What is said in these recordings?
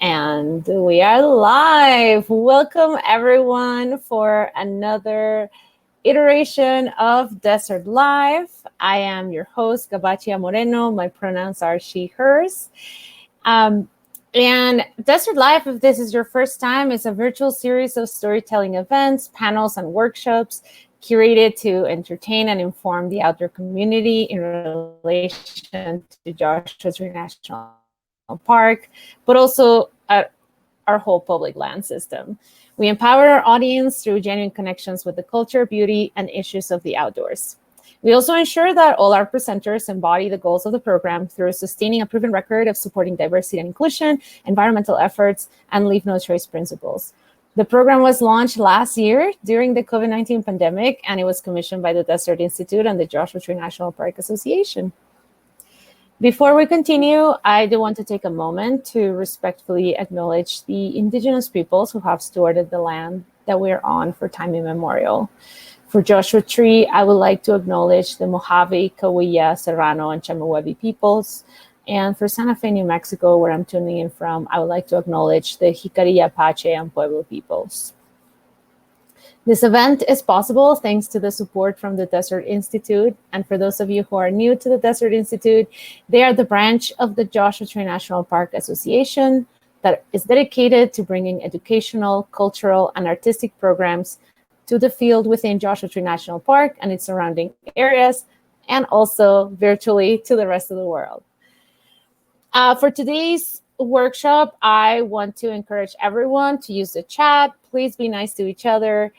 And we are live. Welcome everyone for another iteration of Desert Life. I am your host, Gabachia Moreno. My pronouns are she, hers. And Desert Life, if this is your first time, is a virtual series of storytelling events, panels, and workshops curated to entertain and inform the outdoor community in relation to Joshua Tree National Park, but also our whole public land system. We empower our audience through genuine connections with the culture, beauty, and issues of the outdoors. We also ensure that all our presenters embody the goals of the program through sustaining a proven record of supporting diversity and inclusion, environmental efforts, and leave no trace principles. The program was launched last year during the COVID-19 pandemic, and it was commissioned by the Desert Institute and the Joshua Tree National Park Association. Before we continue, I do want to take a moment to respectfully acknowledge the indigenous peoples who have stewarded the land that we're on for time immemorial. For Joshua Tree, I would like to acknowledge the Mojave, Cahuilla, Serrano, and Chemehuevi peoples. And for Santa Fe, New Mexico, where I'm tuning in from, I would like to acknowledge the Jicarilla, Apache, and Pueblo peoples. This event is possible thanks to the support from the Desert Institute. And for those of you who are new to the Desert Institute, they are the branch of the Joshua Tree National Park Association that is dedicated to bringing educational, cultural, and artistic programs to the field within Joshua Tree National Park and its surrounding areas, and also virtually to the rest of the world. For today's workshop, I want to encourage everyone to use the chat. Please be nice to each other.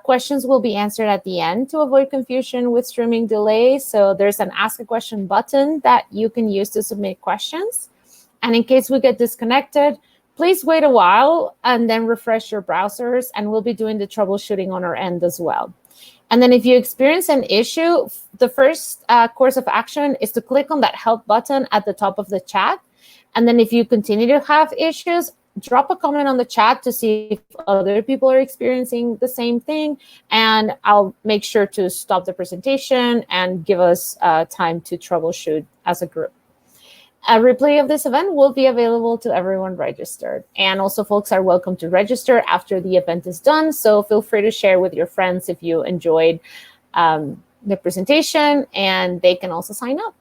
Questions will be answered at the end to avoid confusion with streaming delays. So there's an Ask a Question button that you can use to submit questions. And in case we get disconnected, please wait a while and then refresh your browsers, and we'll be doing the troubleshooting on our end as well. And then if you experience an issue, the first course of action is to click on that help button at the top of the chat. And then if you continue to have issues, drop a comment on the chat to see if other people are experiencing the same thing. And I'll make sure to stop the presentation and give us time to troubleshoot as a group. A replay of this event will be available to everyone registered. And also folks are welcome to register after the event is done. So feel free to share with your friends if you enjoyed the presentation, and they can also sign up.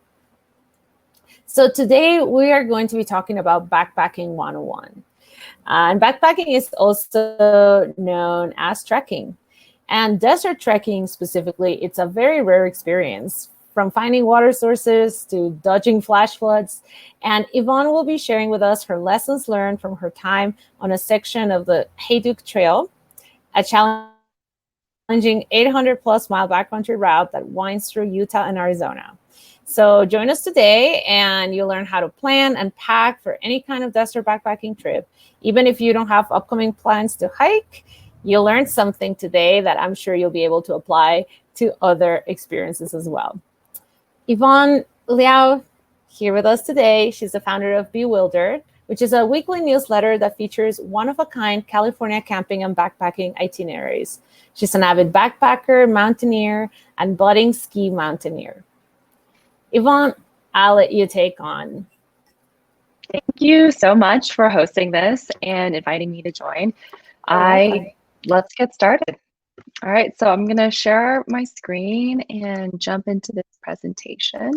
So today we are going to be talking about backpacking 101. And backpacking is also known as trekking. And desert trekking specifically, it's a very rare experience, from finding water sources to dodging flash floods. And Yvonne will be sharing with us her lessons learned from her time on a section of the Hayduke Trail, a challenging 800+ mile backcountry route that winds through Utah and Arizona. So join us today and you'll learn how to plan and pack for any kind of desert backpacking trip. Even if you don't have upcoming plans to hike, you'll learn something today that I'm sure you'll be able to apply to other experiences as well. Yvonne Leow here with us today. She's the founder of Bewilder, which is a weekly newsletter that features one-of-a-kind California camping and backpacking itineraries. She's an avid backpacker, mountaineer, and budding ski mountaineer. Yvonne, I'll let you take on. Thank you so much for hosting this and inviting me to join. Let's get started. All right, so I'm gonna share my screen and jump into this presentation.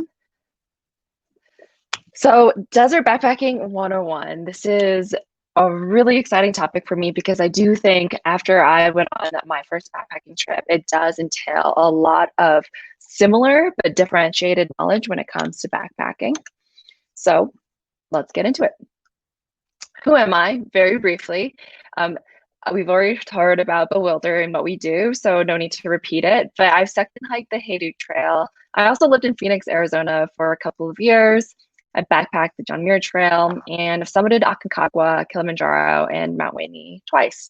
So Desert Backpacking 101. This is a really exciting topic for me because I do think after I went on my first backpacking trip, it does entail a lot of similar but differentiated knowledge when it comes to backpacking. So let's get into it. Who am I? Very briefly. We've already heard about Bewilder and what we do, so no need to repeat it, but I've second hiked the Hayduke Trail. I also lived in Phoenix, Arizona for a couple of years. I backpacked the John Muir Trail, and I've summited Aconcagua, Kilimanjaro, and Mount Whitney twice.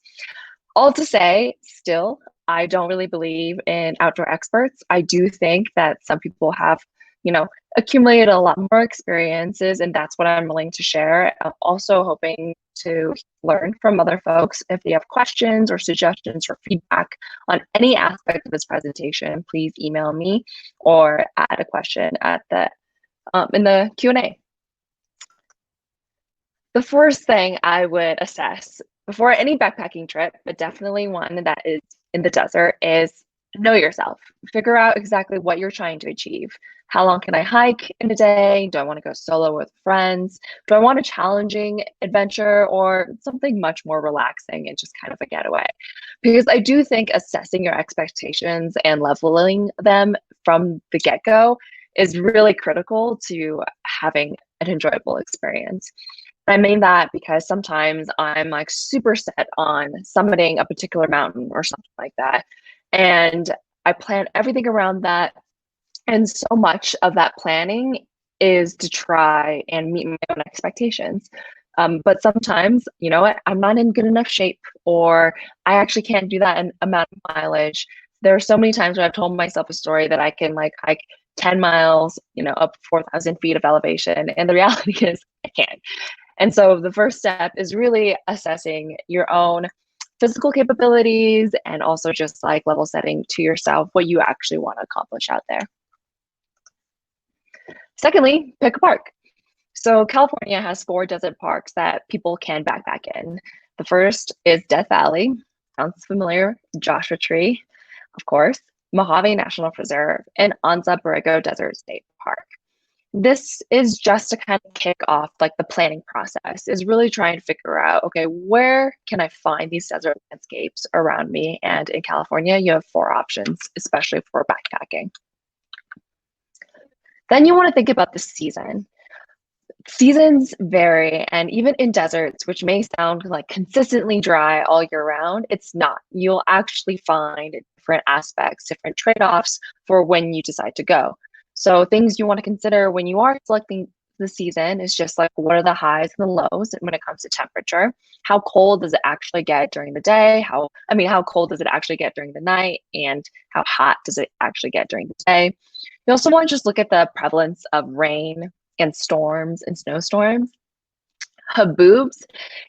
All to say, still, I don't really believe in outdoor experts. I do think that some people have, accumulated a lot more experiences, and that's what I'm willing to share. I'm also hoping to learn from other folks. If they have questions or suggestions or feedback on any aspect of this presentation, please email me or add a question at in the Q&A. The first thing I would assess before any backpacking trip, but definitely one that is in the desert, is know yourself. Figure out exactly what you're trying to achieve. How long can I hike in a day? Do I want to go solo with friends? Do I want a challenging adventure or something much more relaxing and just kind of a getaway? Because I do think assessing your expectations and leveling them from the get go is really critical to having an enjoyable experience. I mean that because sometimes I'm like super set on summiting a particular mountain or something like that. And I plan everything around that. And so much of that planning is to try and meet my own expectations. But sometimes, you know what, I'm not in good enough shape, or I actually can't do that amount of mileage. There are so many times where I've told myself a story that I can like hike 10 miles, you know, up 4,000 feet of elevation. And the reality is I can't. And so the first step is really assessing your own physical capabilities and also just like level setting to yourself what you actually want to accomplish out there. Secondly, pick a park. So California has 4 desert parks that people can backpack in. The first is Death Valley. Sounds familiar. Joshua Tree, of course, Mojave National Preserve, and Anza Borrego Desert State Park. This is just to kind of kick off like the planning process, is really trying to figure out, okay, where can I find these desert landscapes around me? And in California, you have 4 options, especially for backpacking. Then you want to think about the season. Seasons vary, and even in deserts, which may sound like consistently dry all year round, it's not. You'll actually find different aspects, different trade-offs for when you decide to go. So things you want to consider when you are selecting the season is just like, what are the highs and the lows when it comes to temperature? How cold does it actually get during the day? How cold does it actually get during the night? And how hot does it actually get during the day? You also want to just look at the prevalence of rain and storms and snowstorms. Haboobs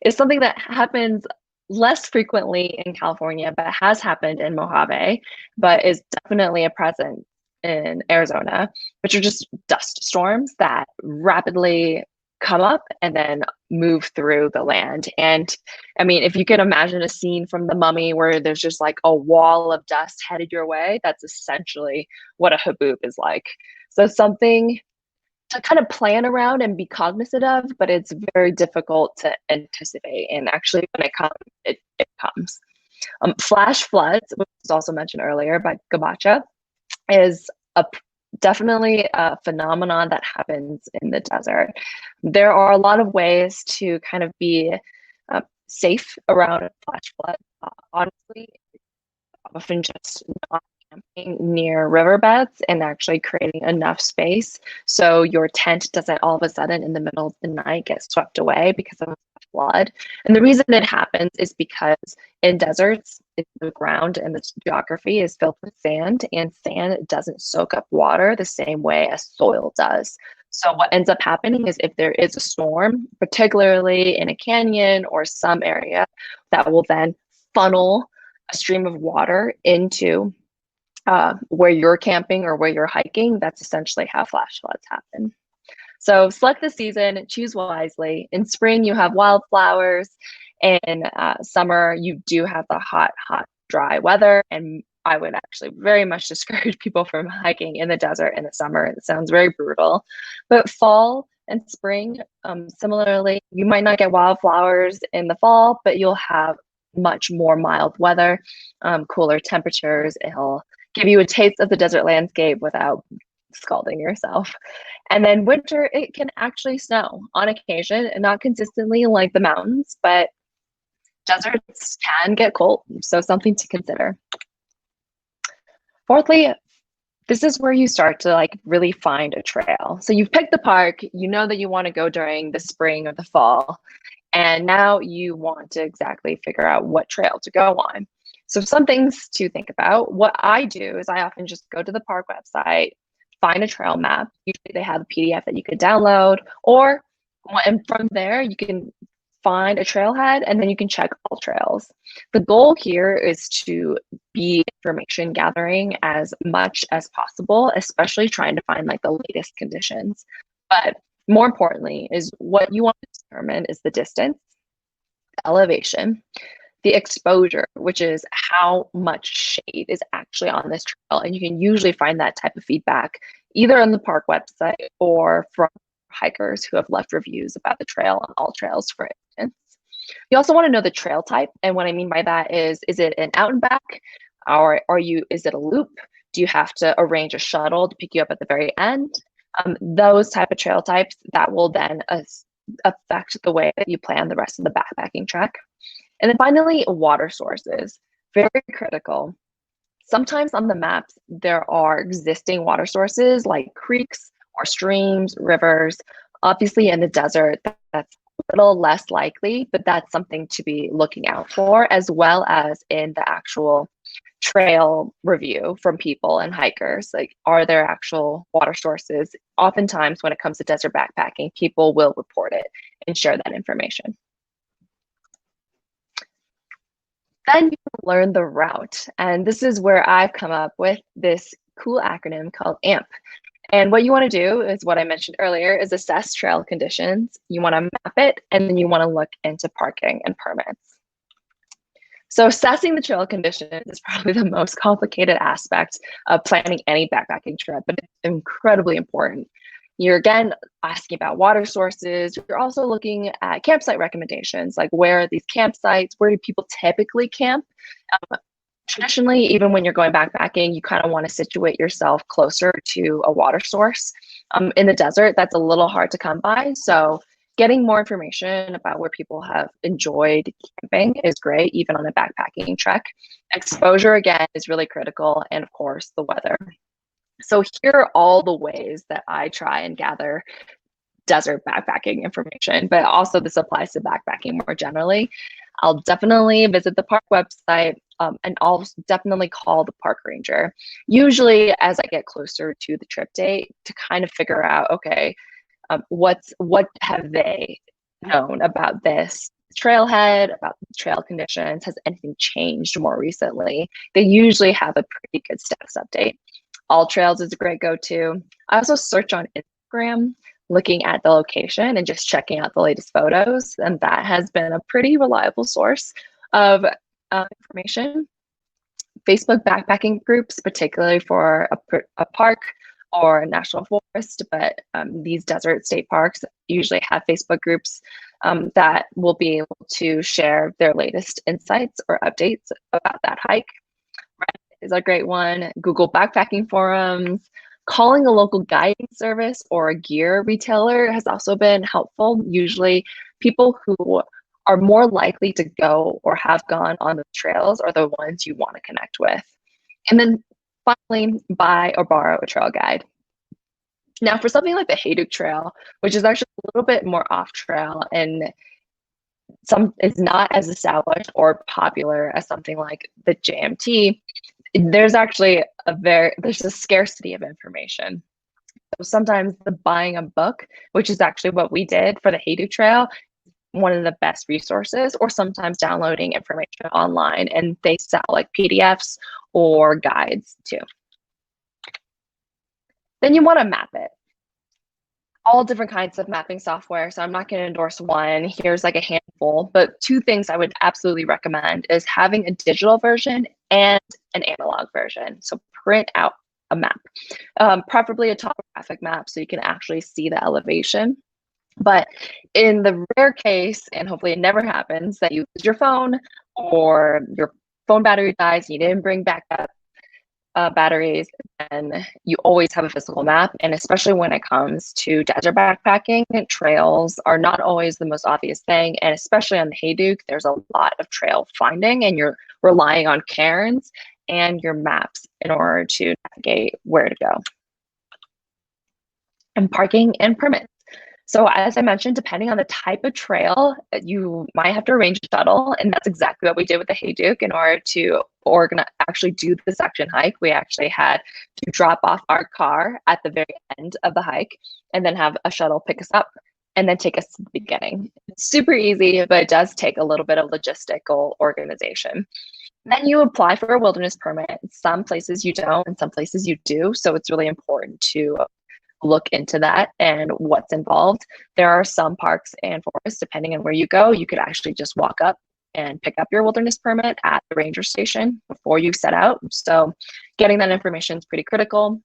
is something that happens less frequently in California, but has happened in Mojave, but is definitely a presence in Arizona, which are just dust storms that rapidly come up and then move through the land. And I mean, if you could imagine a scene from The Mummy where there's just like a wall of dust headed your way, that's essentially what a haboob is like. So something to kind of plan around and be cognizant of, but it's very difficult to anticipate. And actually, when it comes, it comes. Flash floods, which was also mentioned earlier by Gabacha, is definitely a phenomenon that happens in the desert. There are a lot of ways to kind of be safe around a flash flood. Honestly, often just not camping near riverbeds and actually creating enough space so your tent doesn't all of a sudden in the middle of the night get swept away because of a flood. And the reason it happens is because in deserts, the ground and the geography is filled with sand, and sand doesn't soak up water the same way as soil does. So what ends up happening is if there is a storm, particularly in a canyon or some area, that will then funnel a stream of water into where you're camping or where you're hiking. That's essentially how flash floods happen. So select the season, choose wisely. In spring, you have wildflowers. In summer, you do have the hot, dry weather. And I would actually very much discourage people from hiking in the desert in the summer. It sounds very brutal. But fall and spring, similarly, you might not get wildflowers in the fall, but you'll have much more mild weather, cooler temperatures. It'll give you a taste of the desert landscape without scalding yourself. And then winter, it can actually snow on occasion, and not consistently like the mountains, but deserts can get cold, so something to consider. Fourthly, this is where you start to like really find a trail. So you've picked the park, you know that you want to go during the spring or the fall, and now you want to exactly figure out what trail to go on. So some things to think about. What I do is I often just go to the park website, find a trail map. Usually they have a PDF that you could download, and from there you can find a trailhead and then you can check all trails. The goal here is to be information gathering as much as possible, especially trying to find like the latest conditions. But More importantly, is what you want to determine is the distance, the elevation, the exposure, which is how much shade is actually on this trail. And you can usually find that type of feedback either on the park website or from hikers who have left reviews about the trail on All Trails, for instance. You also want to know the trail type. And what I mean by that is it an out and back? Or is it a loop? Do you have to arrange a shuttle to pick you up at the very end? Those type of trail types that will then affect the way that you plan the rest of the backpacking trek. And then finally, water sources, very critical. Sometimes on the maps, there are existing water sources like creeks or streams, rivers. Obviously, in the desert, that's a little less likely, but that's something to be looking out for, as well as in the actual trail review from people and hikers. Like, are there actual water sources? Oftentimes, when it comes to desert backpacking, people will report it and share that information. Then you learn the route. And this is where I've come up with this cool acronym called AMP. And what you want to do is what I mentioned earlier is assess trail conditions. You want to map it, and then you want to look into parking and permits. So assessing the trail conditions is probably the most complicated aspect of planning any backpacking trip, but it's incredibly important. You're again asking about water sources. You're also looking at campsite recommendations, like where are these campsites? Where do people typically camp? Traditionally, even when you're going backpacking, you kind of want to situate yourself closer to a water source. In the desert, that's a little hard to come by. So getting more information about where people have enjoyed camping is great, even on a backpacking trek. Exposure, again, is really critical. And of course, the weather. So here are all the ways that I try and gather desert backpacking information, but also this applies to backpacking more generally. I'll definitely visit the park website, and I'll definitely call the park ranger, usually as I get closer to the trip date, to kind of figure out, okay, what have they known about this trailhead, about the trail conditions? Has anything changed more recently? They usually have a pretty good status update. All Trails is a great go-to. I also search on Instagram, looking at the location and just checking out the latest photos. And that has been a pretty reliable source of information. Facebook backpacking groups, particularly for a park or a national forest, but these desert state parks usually have Facebook groups that will be able to share their latest insights or updates about that hike. Is a great one. Google backpacking forums. Calling a local guiding service or a gear retailer has also been helpful. Usually people who are more likely to go or have gone on the trails are the ones you want to connect with. And then finally, buy or borrow a trail guide. Now, for something like the Hayduke Trail, which is actually a little bit more off trail and is not as established or popular as something like the JMT, there's actually there's a scarcity of information. So sometimes the buying a book, which is actually what we did for the Hayduke Trail, one of the best resources, or sometimes downloading information online, and they sell like PDFs or guides too. Then you want to map it. All different kinds of mapping software, so I'm not going to endorse one. Here's like a handful, but two things I would absolutely recommend is having a digital version and an analog version. So print out a map, preferably a topographic map so you can actually see the elevation. But in the rare case, and hopefully it never happens, that you lose your phone or your phone battery dies and you didn't bring backup batteries, and you always have a physical map. And especially when it comes to desert backpacking, trails are not always the most obvious thing. And especially on the Hayduke, there's a lot of trail finding, and you're relying on cairns and your maps in order to navigate where to go. And parking and permits. So as I mentioned, depending on the type of trail, you might have to arrange a shuttle, and that's exactly what we did with the Hayduke. In order to actually do the section hike, we actually had to drop off our car at the very end of the hike and then have a shuttle pick us up and then take us to the beginning. It's super easy, but it does take a little bit of logistical organization. Then you apply for a wilderness permit. Some places you don't, and some places you do. So it's really important to look into that and what's involved. There are some parks and forests, depending on where you go, you could actually just walk up and pick up your wilderness permit at the ranger station before you set out. So getting that information is pretty critical.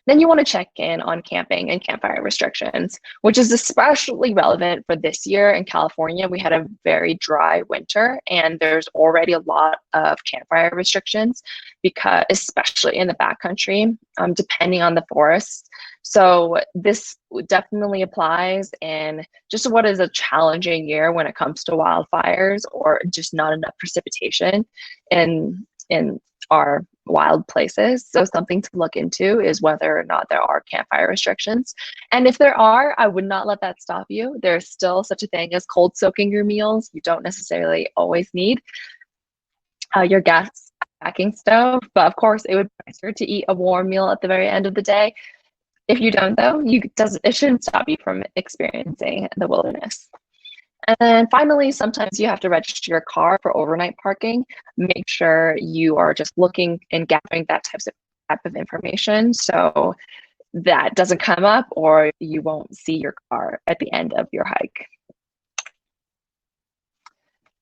Then you want to check in on camping and campfire restrictions, which is especially relevant for this year in California. We had a very dry winter, and there's already a lot of campfire restrictions, because especially in the backcountry, depending on the forest. So this definitely applies in just what is a challenging year when it comes to wildfires or just not enough precipitation in our wild places. So something to look into is whether or not there are campfire restrictions. And if there are, I would not let that stop you. There's still such a thing as cold soaking your meals. You don't necessarily always need your gas packing stove, but of course it would be nicer to eat a warm meal at the very end of the day. If you don't though, it shouldn't stop you from experiencing the wilderness. And then finally, sometimes you have to register your car for overnight parking. Make sure you are just looking and gathering that type of information so that doesn't come up or you won't see your car at the end of your hike.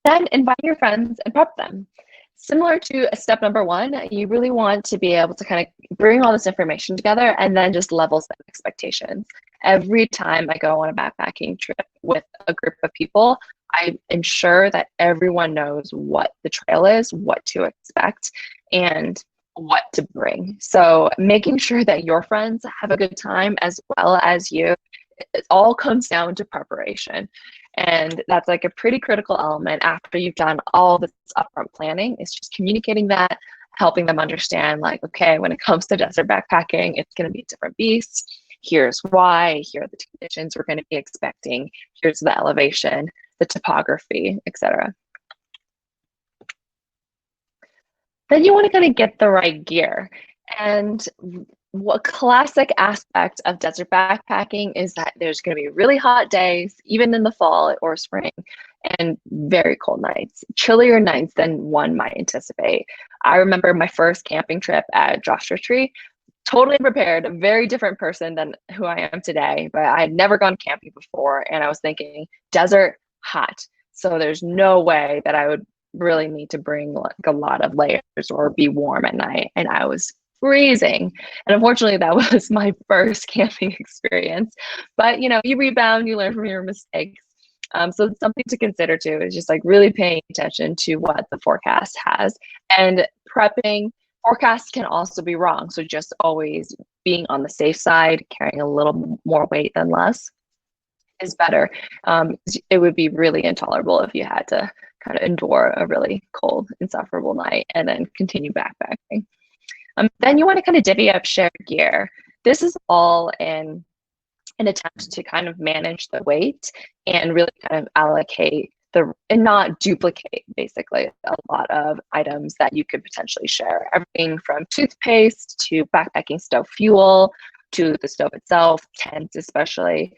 Then invite your friends and prep them. Similar to step number one, you really want to be able to kind of bring all this information together and then just level set expectations. Every time I go on a backpacking trip with a group of people, I ensure that everyone knows what the trail is, what to expect, and what to bring. So making sure that your friends have a good time as well as you, it all comes down to preparation. And that's like a pretty critical element after you've done all this upfront planning. It's just communicating that, helping them understand like, okay, when it comes to desert backpacking, it's going to be a different beast. Here's why, here are the conditions we're going to be expecting, here's the elevation, the topography, etc. Then you want to kind of get the right gear. And what classic aspect of desert backpacking is that there's going to be really hot days, even in the fall or spring, and very cold nights, chillier nights than one might anticipate. I remember my first camping trip at Joshua Tree, totally prepared, a very different person than who I am today, but I had never gone camping before, and I was thinking, desert, hot. So there's no way that I would really need to bring like a lot of layers or be warm at night, and I was freezing. And unfortunately, that was my first camping experience. But you know, you rebound, you learn from your mistakes. So it's something to consider too, is just like really paying attention to what the forecast has. And prepping, forecasts can also be wrong. So just always being on the safe side, carrying a little more weight than less is better. It would be really intolerable if you had to kind of endure a really cold, insufferable night and then continue backpacking. Then you want to kind of divvy up shared gear. This is all in an attempt to kind of manage the weight and really kind of allocate and not duplicate basically a lot of items that you could potentially share. Everything from toothpaste to backpacking stove fuel to the stove itself, tents especially.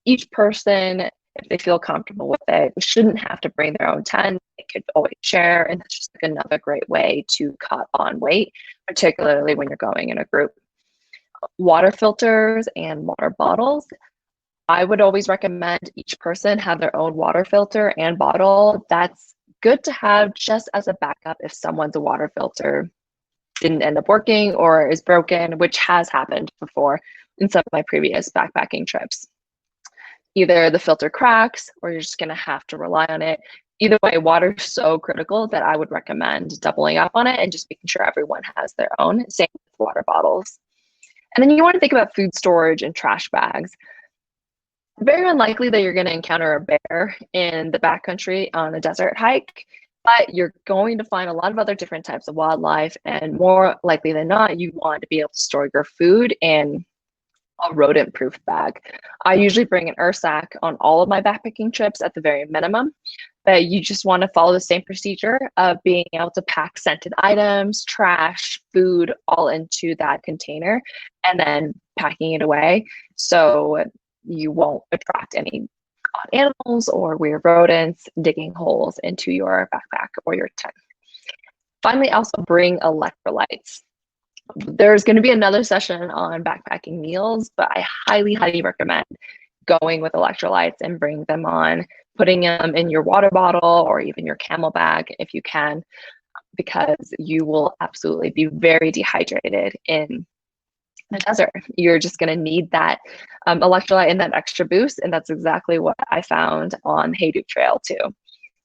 Each person, if they feel comfortable with it, shouldn't have to bring their own tent. They could always share, and that's just like another great way to cut on weight, particularly when you're going in a group. Water filters and water bottles. I would always recommend each person have their own water filter and bottle. That's good to have just as a backup if someone's water filter didn't end up working or is broken, which has happened before in some of my previous backpacking trips. Either the filter cracks or you're just going to have to rely on it. Either way, water is so critical that I would recommend doubling up on it and just making sure everyone has their own. Same with water bottles. And then you want to think about food storage and trash bags. Very unlikely that you're going to encounter a bear in the backcountry on a desert hike, but you're going to find a lot of other different types of wildlife, and more likely than not, you want to be able to store your food in a rodent-proof bag. I usually bring an earth sack on all of my backpacking trips at the very minimum, but you just want to follow the same procedure of being able to pack scented items, trash, food, all into that container, and then packing it away so you won't attract any odd animals or weird rodents digging holes into your backpack or your tent. Finally, also bring electrolytes. There's going to be another session on backpacking meals, but I highly, highly recommend going with electrolytes and bring them on, putting them in your water bottle or even your camel bag if you can, because you will absolutely be very dehydrated in the desert. You're just going to need that electrolyte and that extra boost. And that's exactly what I found on Hayduke Trail too.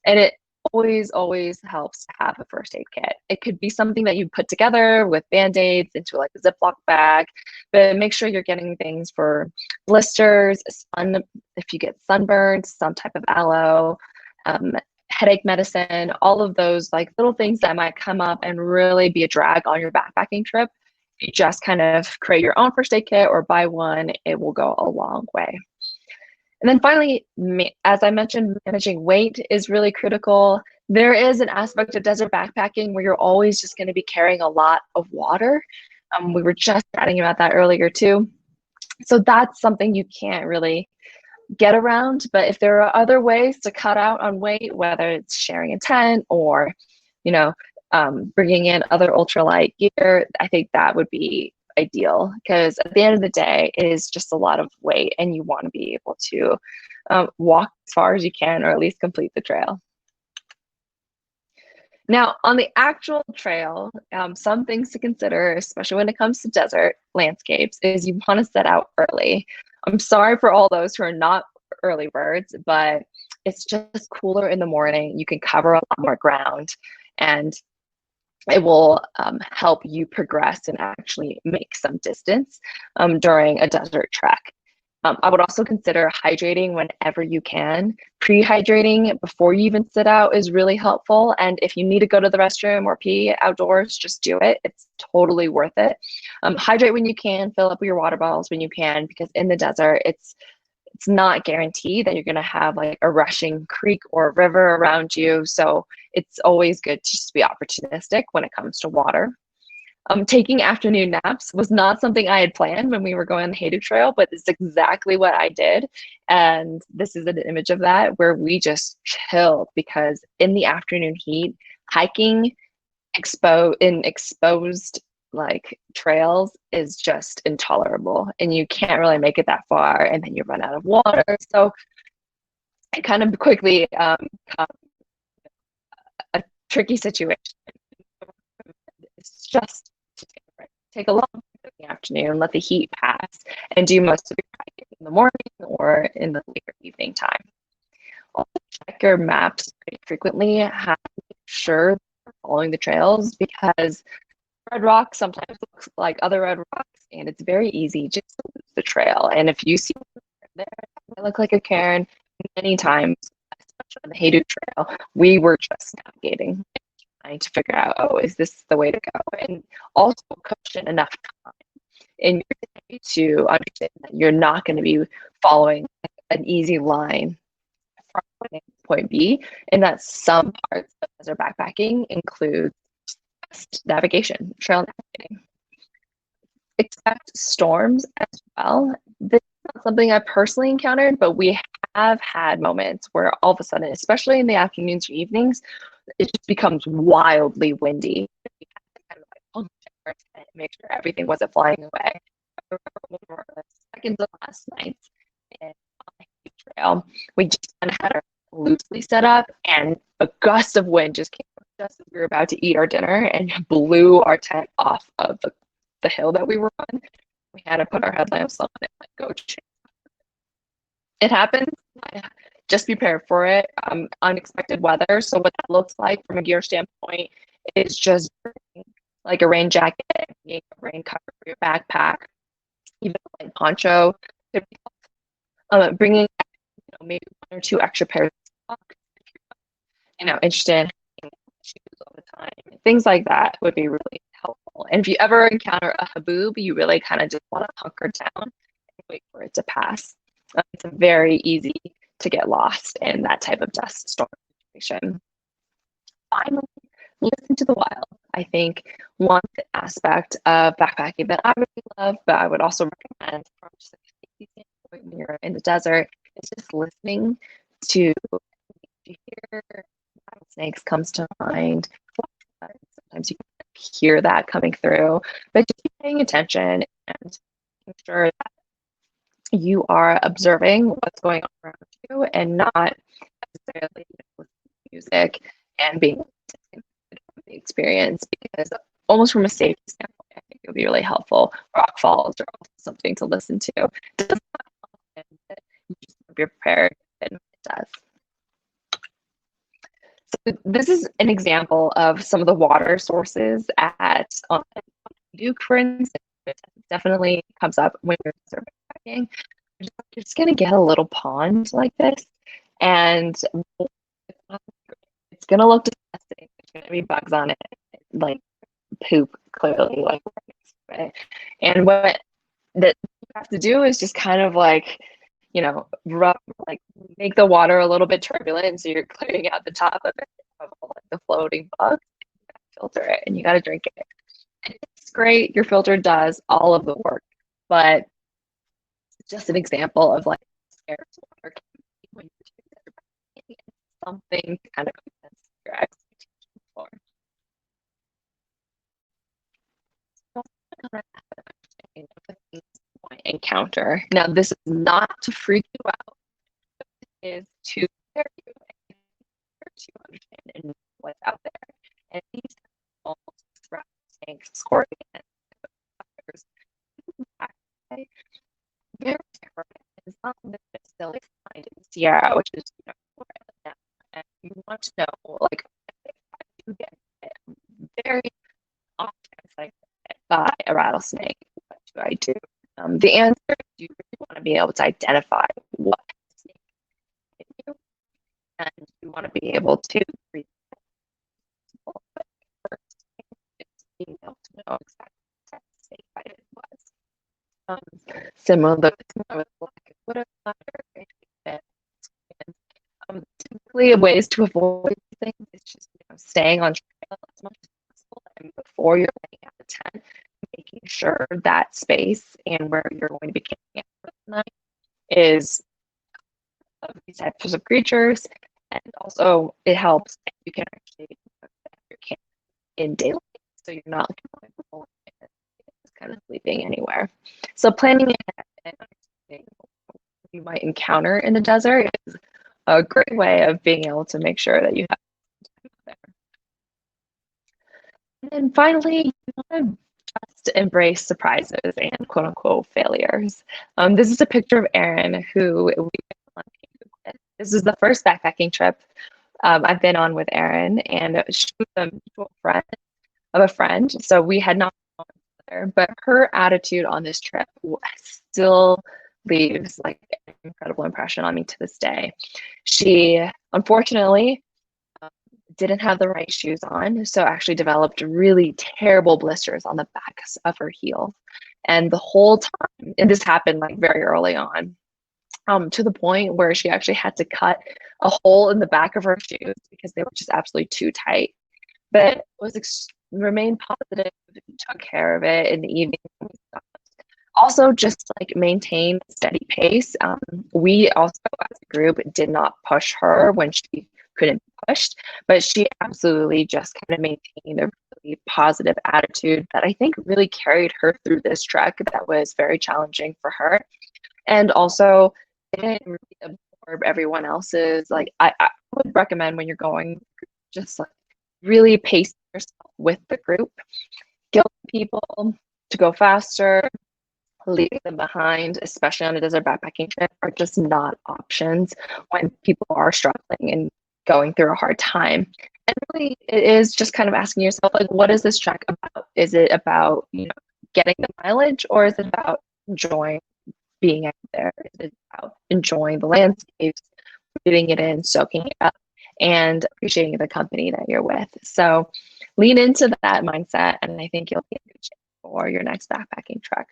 And it always helps to have a first aid kit. It could be something that you put together with band-aids into like a Ziploc bag, but make sure you're getting things for blisters, sun, if you get sunburned, some type of aloe, headache medicine, all of those like little things that might come up and really be a drag on your backpacking trip. If you just kind of create your own first aid kit or buy one, it will go a long way. And then finally, as I mentioned, managing weight is really critical. There is an aspect of desert backpacking where you're always just going to be carrying a lot of water. We were just chatting about that earlier too. So that's something you can't really get around. But if there are other ways to cut out on weight, whether it's sharing a tent or, bringing in other ultralight gear, I think that would be ideal, because at the end of the day, it is just a lot of weight and you want to be able to walk as far as you can, or at least complete the trail. Now, on the actual trail, some things to consider, especially when it comes to desert landscapes, is you want to set out early. I'm sorry for all those who are not early birds, but it's just cooler in the morning. You can cover a lot more ground, and it will help you progress and actually make some distance during a desert trek. I would also consider hydrating whenever you can. Pre-hydrating before you even sit out is really helpful. And if you need to go to the restroom or pee outdoors, just do it. It's totally worth it. Hydrate when you can, fill up your water bottles when you can, because in the desert, it's not guaranteed that you're going to have like a rushing creek or river around you. So it's always good to just be opportunistic when it comes to water. Taking afternoon naps was not something I had planned when we were going on the Hayduke Trail, but it's exactly what I did. And this is an image of that, where we just chilled, because in the afternoon heat, hiking in exposed like trails is just intolerable, and you can't really make it that far, and then you run out of water. So it kind of quickly a tricky situation. It's just to take a long break in the afternoon, let the heat pass, and do most of your hiking in the morning or in the later evening time. Also, check your maps pretty frequently. Have to make sure you're following the trails, because red rock sometimes looks like other red rocks, and it's very easy just to lose the trail. And if you see there, it look like a cairn. Many times, especially on the Hayduke Trail, we were just navigating, trying to figure out, oh, is this the way to go? And also cushion enough time in your day to understand that you're not going to be following an easy line from point A to point B, and that some parts of desert backpacking include navigation, trail navigating. Expect storms as well. This is not something I personally encountered, but we have had moments where all of a sudden, especially in the afternoons or evenings, it just becomes wildly windy. We had to kind of like function our tent, make sure everything wasn't flying away. I remember one of our second to last nights on the Haitic Trail, we just kind of had our loosely set up, and a gust of wind just came just as we were about to eat our dinner and blew our tent off of the hill that we were on. We had to put our headlamps on and like go change. It happens. Just prepare for it. Unexpected weather. So what that looks like from a gear standpoint is just like a rain jacket, a rain cover for your backpack, even a light poncho. Bringing maybe one or two extra pairs of socks if you're interested in shoes all the time. Things like that would be really helpful. And if you ever encounter a haboob, you really kind of just want to hunker down and wait for it to pass. It's very easy to get lost in that type of dust storm situation. Finally, listen to the wild. I think one aspect of backpacking that I really love, but I would also recommend from just a safety standpoint when you're in the desert, is just listening to you hear rattlesnakes comes to mind. Sometimes you hear that coming through, but just paying attention and making sure that you are observing what's going on around you and not necessarily listening to music and being the experience, because almost from a safety standpoint, I think it would be really helpful. Rock falls are also something to listen to. It doesn't happen, but you just be prepared and it does. So this is an example of some of the water sources at Hayduke, for instance. It definitely comes up when you're survey hiking. You're just going to get a little pond like this, and it's going to look disgusting. There's going to be bugs on it, like poop, clearly, like right. And what that you have to do is just kind of like, rub, like make the water a little bit turbulent, so you're clearing out the top of it, of all, like, the floating bugs. Filter it, and you got to drink it. And it's great. Your filter does all of the work, but it's just an example of like scarce water can be when you're something to kind of compensate your expectations for. Encounter. Now, this is not to freak you out. It is to prepare you to understand and know what's out there. And these tanks, scorpions, very different. It's not necessarily find in Sierra, which is where I live now. And you want to know, like, if I do get hit very often, like by a rattlesnake, what do I do? The answer is you really want to be able to identify what snake hit you, and you want to be able to read it. But first, it's being able to know exactly what type of snake bite it was. Similar with black widow spider, typically ways to avoid things is just staying on trail as much as possible, and before you're laying out the tent, making sure that space and where you're going to be camping out for the night is of these types of creatures. And also it helps if you can actually your camp in daylight, so you're not kind of sleeping anywhere. So planning and understanding what you might encounter in the desert is a great way of being able to make sure that you have time there. And then finally, you want to just embrace surprises and quote unquote failures. This is a picture of Erin, who we went on. This is the first backpacking trip I've been on with Erin, and she was a mutual friend of a friend. So we had not gone together, but her attitude on this trip still leaves like an incredible impression on me to this day. She unfortunately didn't have the right shoes on, so actually developed really terrible blisters on the backs of her heels. And the whole time, and this happened like very early on, to the point where she actually had to cut a hole in the back of her shoes because they were just absolutely too tight. But remained positive, took care of it in the evening. Also, just like maintain a steady pace. We also, as a group, did not push her when she couldn't be pushed, but she absolutely just kind of maintained a really positive attitude that I think really carried her through this trek that was very challenging for her. And also, didn't really absorb everyone else's. Like, I would recommend when you're going, just like really pace yourself with the group, guilt people to go faster. Leaving them behind, especially on a desert backpacking trip, are just not options when people are struggling and going through a hard time. And really, it is just kind of asking yourself, like, what is this trek about? Is it about, getting the mileage, or is it about enjoying being out there? Is it about enjoying the landscapes, breathing it in, soaking it up, and appreciating the company that you're with? So lean into that mindset, and I think you'll be in good shape for your next backpacking trek.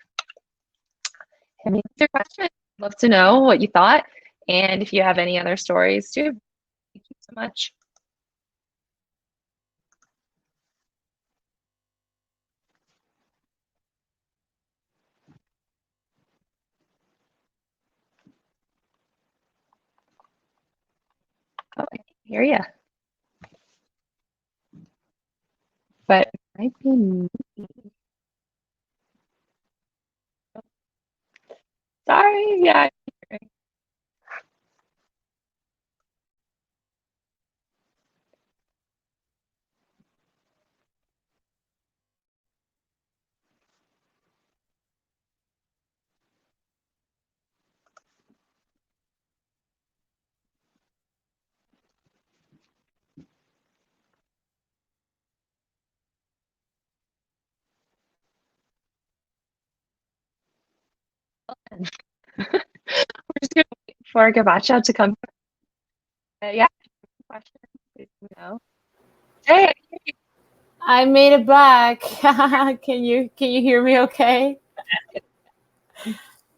And answer your question. I'd love to know what you thought, and if you have any other stories too. Thank you so much. Oh, I can hear you. But Might be me. Sorry. Yeah. We're just gonna wait for Gabacha to come. Yeah. Question. Please let me know. Hey. I made it back. Can you hear me okay?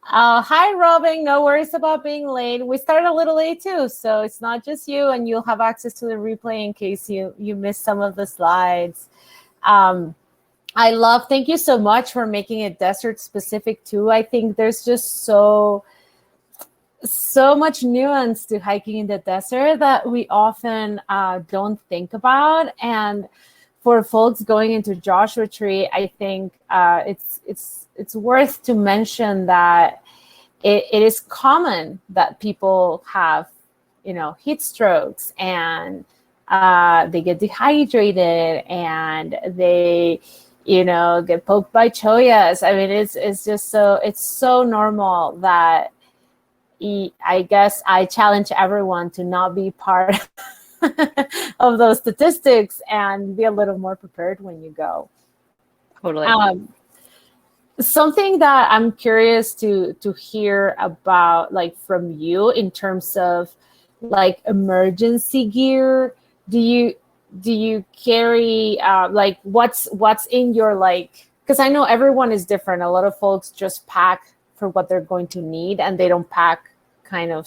Hi, Robin. No worries about being late. We started a little late too, so it's not just you, and you'll have access to the replay in case you missed some of the slides. I love. Thank you so much for making it desert specific too. I think there's just so much nuance to hiking in the desert that we often don't think about. And for folks going into Joshua Tree, I think it's worth to mention that it is common that people have, heat strokes, and they get dehydrated, and they, get poked by choyas. I mean, it's just so normal that I guess I challenge everyone to not be part of those statistics and be a little more prepared when you go. Totally. Something that I'm curious to hear about, like, from you in terms of like emergency gear. Do you carry like what's in your, like, because I know everyone is different. A lot of folks just pack for what they're going to need, and they don't pack kind of,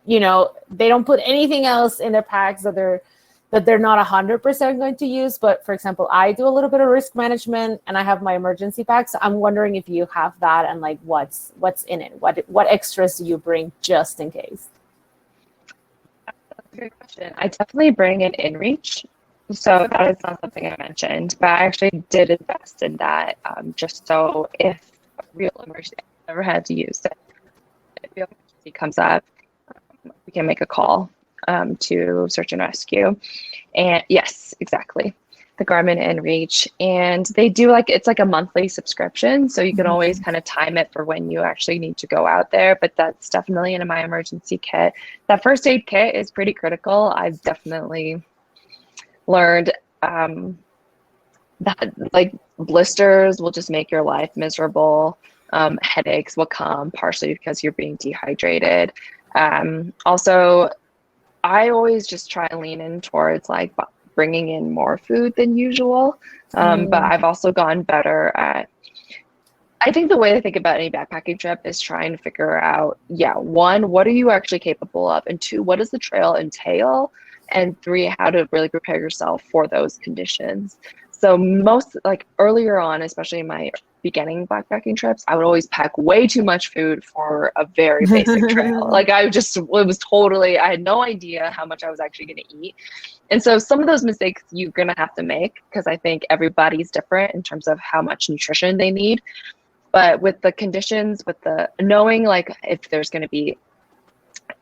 they don't put anything else in their packs that they're not 100% going to use. But for example, I do a little bit of risk management, and I have my emergency pack. So I'm wondering if you have that, and like what's in it. What extras do you bring just in case? That's a good question. I definitely bring an inReach. So that is not something I mentioned, but I actually did invest in that, just so if a real emergency, I've never had to use it. If the emergency comes up, we can make a call to search and rescue. And yes, exactly. The Garmin inReach. And they do it's like a monthly subscription. So you can always kind of time it for when you actually need to go out there. But that's definitely in my emergency kit. That first aid kit is pretty critical. I've definitely learned that like blisters will just make your life miserable. Headaches will come partially because you're being dehydrated. Also, I always just try and lean in towards like bringing in more food than usual. But I've also gone better at, I think the way to think about any backpacking trip is trying to figure out, one, what are you actually capable of? And two, what does the trail entail? And three, how to really prepare yourself for those conditions. So most, like earlier on, especially in my beginning backpacking trips, I would always pack way too much food for a very basic trail. Like I had no idea how much I was actually going to eat. And so some of those mistakes you're going to have to make, because I think everybody's different in terms of how much nutrition they need. But with the conditions, with the knowing like if there's going to be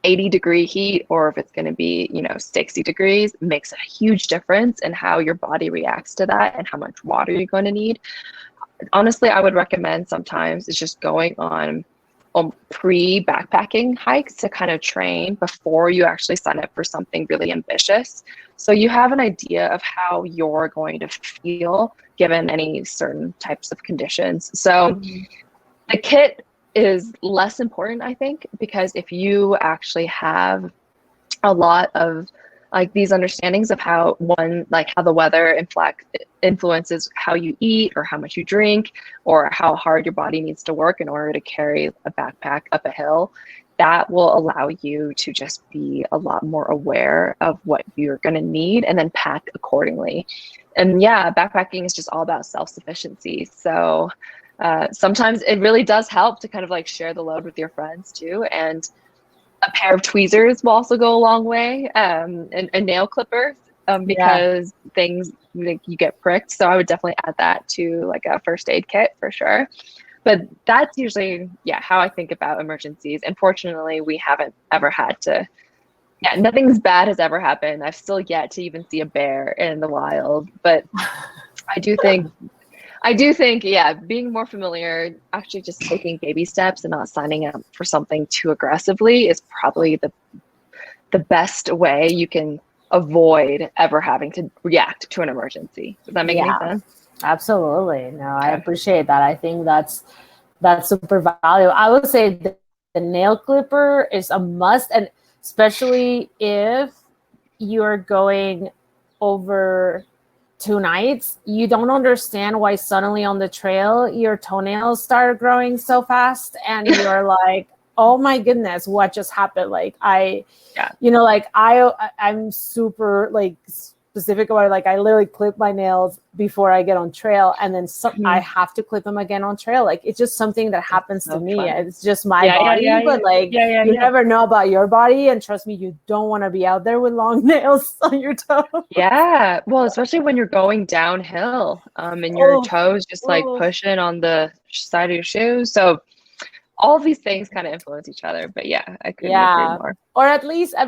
80-degree heat or if it's going to be 60 degrees makes a huge difference in how your body reacts to that and how much water you're going to need. Honestly, I would recommend sometimes it's just going on pre-backpacking hikes to kind of train before you actually sign up for something really ambitious, so you have an idea of how you're going to feel given any certain types of conditions. So the kit is less important, I think, because if you actually have a lot of like these understandings of how the weather influences how you eat or how much you drink or how hard your body needs to work in order to carry a backpack up a hill, that will allow you to just be a lot more aware of what you're going to need and then pack accordingly. And backpacking is just all about self-sufficiency. So sometimes it really does help to kind of like share the load with your friends too. And a pair of tweezers will also go a long way, and nail clippers. Yeah. because things like you get pricked. So I would definitely add that to like a first aid kit for sure. But that's usually, yeah, how I think about emergencies. Unfortunately, we haven't ever had to, yeah, nothing's bad has ever happened. I've still yet to even see a bear in the wild. But I do think, yeah, being more familiar, actually just taking baby steps and not signing up for something too aggressively is probably the best way you can avoid ever having to react to an emergency. Does that make any Yeah, sense? absolutely. No, I Okay. appreciate that. I think that's super valuable. I would say the nail clipper is a must, and especially if you're going over 2 nights, you don't understand why suddenly on the trail your toenails start growing so fast, and you're like, oh my goodness, what just happened? Like Yeah. like I'm super like specific about it. Like I literally clip my nails before I get on trail, and then I have to clip them again on trail. Like it's just something that happens to So me. fun. It's just my Yeah, yeah, body, yeah, but yeah. like Yeah, yeah, you yeah. never know about your body, and trust me, you don't want to be out there with long nails on your toe. Yeah. Well, especially when you're going downhill, and your Oh, toes just like oh. pushing on the side of your shoes. So all of these things kind of influence each other. But yeah, I couldn't agree Yeah. more. Or at least, I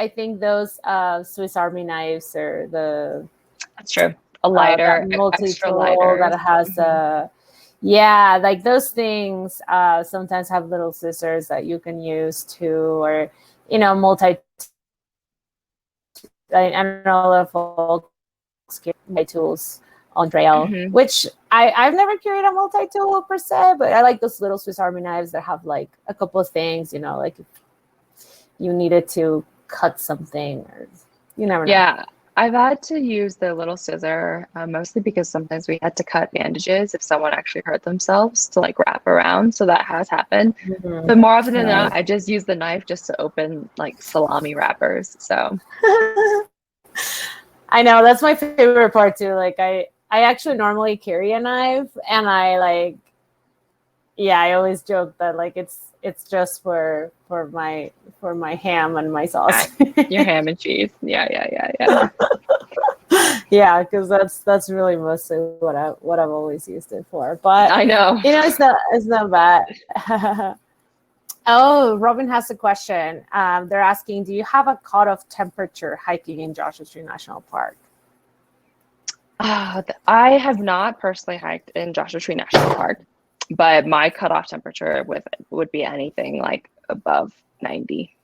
think those Swiss Army knives or That's true. A that lighter, extra multi-tool lighter. that has yeah, like those things sometimes have little scissors that you can use too, or multi. I don't know a lot of folks carry multi-tools on trail, Hmm. which I've never carried a multi-tool per se, but I like those little Swiss Army knives that have like a couple of things, like if you needed to cut something, or you never know. Yeah, I've had to use the little scissor mostly because sometimes we had to cut bandages if someone actually hurt themselves to like wrap around. So that has happened. Mhm. But more often than Right. not, I just use the knife just to open like salami wrappers. So I know that's my favorite part too. Like I actually normally carry a knife, and I always joke that like it's just for my ham and my sauce. your ham and cheese. Yeah, yeah, yeah, yeah. Yeah, because that's really mostly what I've always used it for. But I know. it's not bad. Oh, Robin has a question. They're asking, do you have a cutoff temperature hiking in Joshua Tree National Park? I have not personally hiked in Joshua Tree National Park, but my cutoff temperature would be anything like above 90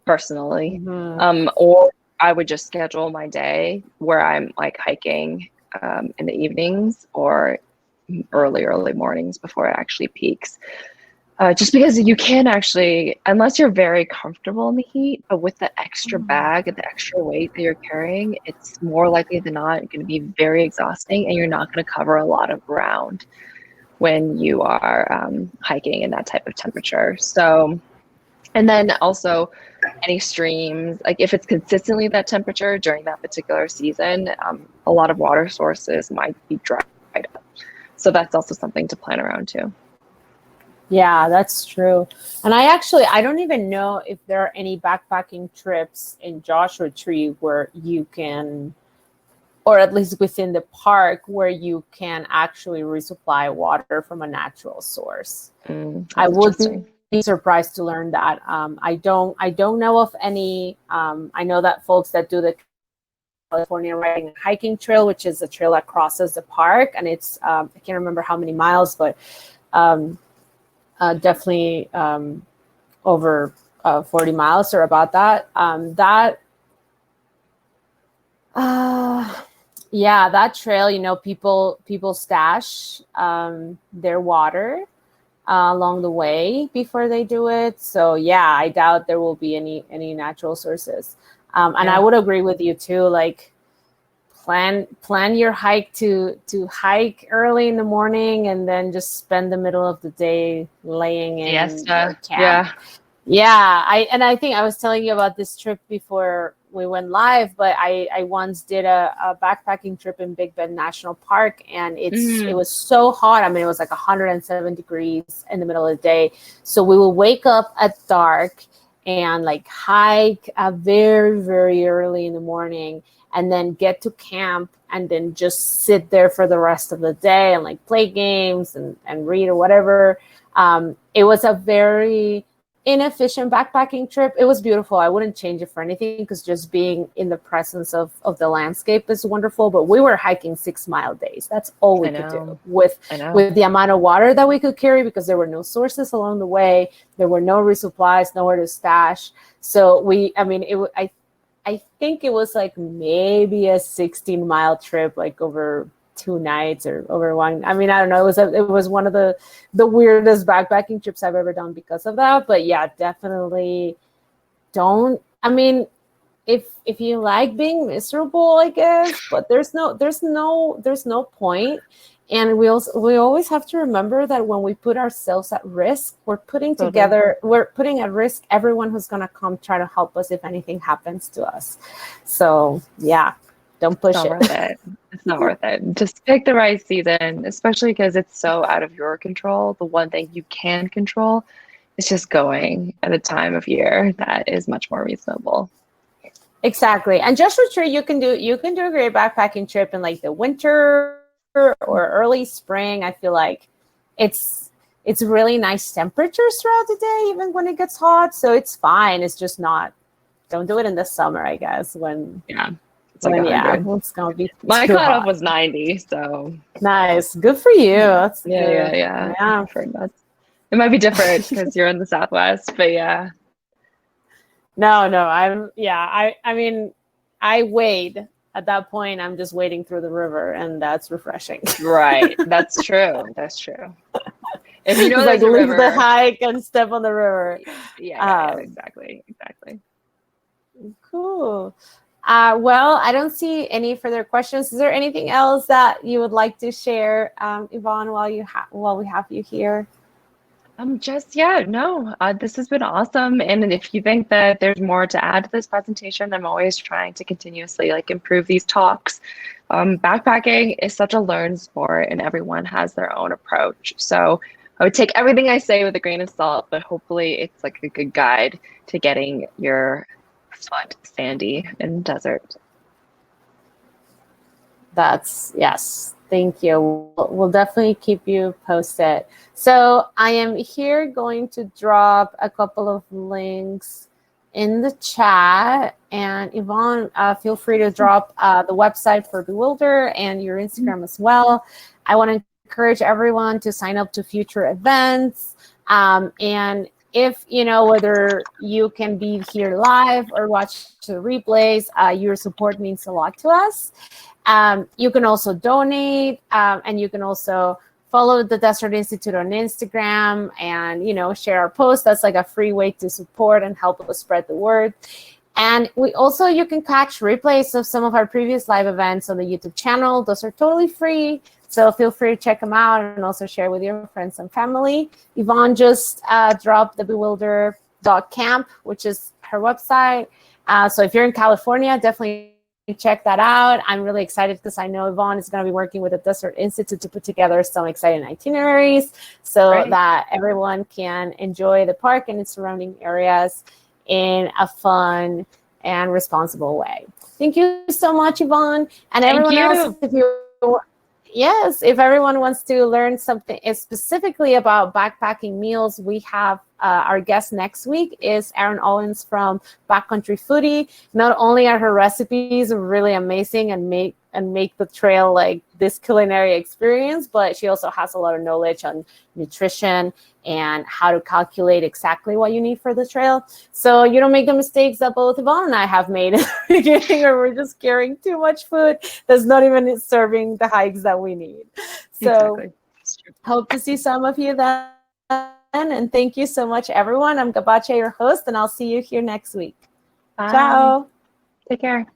personally. Mm-hmm. Or I would just schedule my day where I'm like hiking in the evenings or early mornings before it actually peaks. Just because you can actually, unless you're very comfortable in the heat, but with the extra bag and the extra weight that you're carrying, it's more likely than not going to be very exhausting, and you're not going to cover a lot of ground when you are hiking in that type of temperature. So, and then also any streams, like if it's consistently that temperature during that particular season, a lot of water sources might be dried up. So that's also something to plan around too. Yeah, that's true. And I don't even know if there are any backpacking trips in Joshua Tree where you can, or at least within the park, where you can actually resupply water from a natural source. I That's would interesting. be surprised to learn that. I don't know of any. I know that folks that do the California Riding and Hiking Trail, which is a trail that crosses the park, and it's I can't remember how many miles, but definitely over 40 miles or about that. That trail, people stash their water along the way before they do it. So yeah, I doubt there will be any natural sources. And I would agree with you too. Like plan your hike to hike early in the morning, and then just spend the middle of the day laying in your Siesta. camp. Yeah. Yeah, I think I was telling you about this trip before we went live, but I once did a backpacking trip in Big Bend National Park, and it was so hot. I mean, it was like 107 degrees in the middle of the day. So we would wake up at dark, and like hike very, very early in the morning, and then get to camp and then just sit there for the rest of the day and like play games and read or whatever. It was a very inefficient backpacking trip. It was beautiful. I wouldn't change it for anything, because just being in the presence of the landscape is wonderful. But we were hiking 6-mile days. That's all we could do with the amount of water that we could carry, because there were no sources along the way. There were no resupplies, nowhere to stash. So I think it was like maybe a 16-mile trip, like over 2 nights or over one. I mean, I don't know. It was one of the weirdest backpacking trips I've ever done because of that. But yeah, definitely don't. I mean, if you like being miserable, I guess, but there's no point. And we always have to remember that when we put ourselves at risk, we're putting at risk everyone who's going to come try to help us if anything happens to us. So yeah, don't push it. It's not worth it. Just pick the right season, especially because it's so out of your control. The one thing you can control is just going at a time of year that is much more reasonable. Exactly. And just for sure, you can do a great backpacking trip in like the winter or early spring. I feel like it's really nice temperatures throughout the day, even when it gets hot. So it's fine. It's just don't do it in the summer, I guess, when it's gonna be my cutoff was 90, so nice. Good for you. That's yeah. It might be different because you're in the Southwest, but yeah. No, I mean, I wade. At that point, I'm just wading through the river, and that's refreshing. Right. That's true. If you know like leave the hike and step on the river. Yeah, exactly. Cool. Well, I don't see any further questions. Is there anything else that you would like to share, Yvonne, while we have you here? This has been awesome. And if you think that there's more to add to this presentation, I'm always trying to continuously improve these talks. Backpacking is such a learned sport, and everyone has their own approach. So I would take everything I say with a grain of salt, but hopefully it's like a good guide to getting your foot sandy in desert. Yes. Thank you. We'll definitely keep you posted. So I am here going to drop a couple of links in the chat. And Yvonne, feel free to drop the website for Bewilder and your Instagram as well. I want to encourage everyone to sign up to future events. And if, whether you can be here live or watch the replays, your support means a lot to us. You can also donate, and you can also follow the Desert Institute on Instagram and, share our posts. That's like a free way to support and help us spread the word. And you can catch replays of some of our previous live events on the YouTube channel. Those are totally free. So feel free to check them out and also share with your friends and family. Yvonne just dropped the bewilder.camp, which is her website. So if you're in California, definitely check that out. I'm really excited because I know Yvonne is going to be working with the Desert Institute to put together some exciting itineraries so that everyone can enjoy the park and its surrounding areas in a fun and responsible way. Thank you so much, Yvonne. And everyone else, if everyone wants to learn something specifically about backpacking meals, we have our guest next week is Erin Owens from Backcountry Foodie. Not only are her recipes really amazing and make the trail like this culinary experience, but she also has a lot of knowledge on nutrition and how to calculate exactly what you need for the trail. So you don't make the mistakes that both Yvonne and I have made in the beginning, or we're just carrying too much food that's not even serving the hikes that we need. So hope to see some of you then. And thank you so much, everyone. I'm Gabache, your host, and I'll see you here next week. Bye. Ciao. Take care.